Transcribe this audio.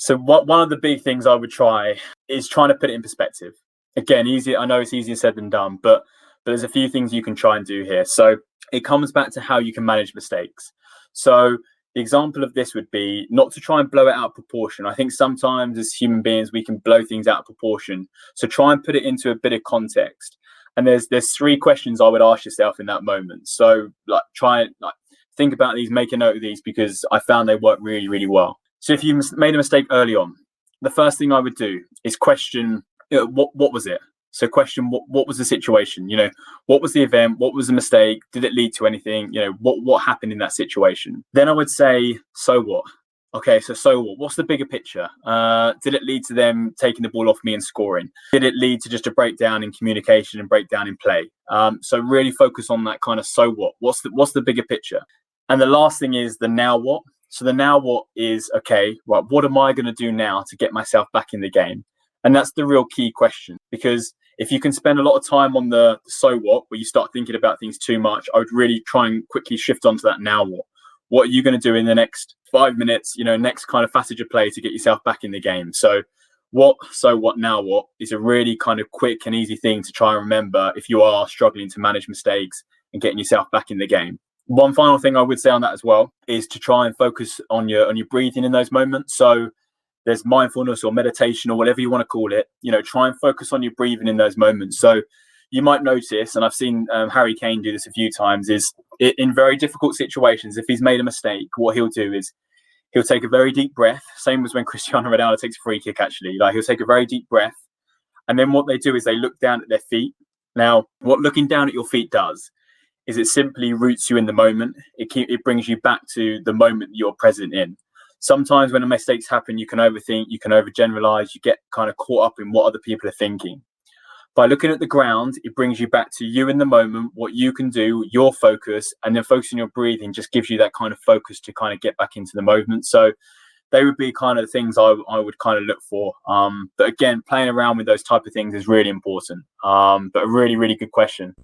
So one of the big things I would try is trying to put it in perspective. Again, easy. I know it's easier said than done, but there's a few things you can try and do here. So it comes back to how you can manage mistakes. So the example of this would be not to try and blow it out of proportion. I think sometimes as human beings, we can blow things out of proportion. So try and put it into a bit of context. And there's 3 questions I would ask yourself in that moment. So try and think about these, make a note of these, because I found they work really, really well. So if you made a mistake early on, the first thing I would do is question, what was it? So question, what was the situation? What was the event? What was the mistake? Did it lead to anything? What happened in that situation? Then I would say, so what? Okay, so what? What's the bigger picture? Did it lead to them taking the ball off me and scoring? Did it lead to just a breakdown in communication and breakdown in play? So really focus on that kind of so what? What's the bigger picture? And the last thing is the now what. So the now what is, okay, right, what am I going to do now to get myself back in the game? And that's the real key question, because if you can spend a lot of time on the so what, where you start thinking about things too much, I would really try and quickly shift onto that now what. What are you going to do in the next 5 minutes, next kind of passage of play to get yourself back in the game? So what, so what, now what is a really kind of quick and easy thing to try and remember if you are struggling to manage mistakes and getting yourself back in the game. One final thing I would say on that as well is to try and focus on your breathing in those moments. So there's mindfulness or meditation or whatever you want to call it, try and focus on your breathing in those moments. So you might notice, and I've seen Harry Kane do this a few times, is in very difficult situations, if he's made a mistake, what he'll do is he'll take a very deep breath. Same as when Cristiano Ronaldo takes a free kick, actually. He'll take a very deep breath. And then what they do is they look down at their feet. Now, what looking down at your feet does is it simply roots you in the moment. It brings you back to the moment you're present in. Sometimes when mistakes happen, you can overthink, you can overgeneralize, you get kind of caught up in what other people are thinking. By looking at the ground, it brings you back to you in the moment, what you can do, your focus, and then focusing your breathing just gives you that kind of focus to kind of get back into the movement. So they would be kind of the things I would kind of look for. But again, playing around with those type of things is really important. But a really, really good question.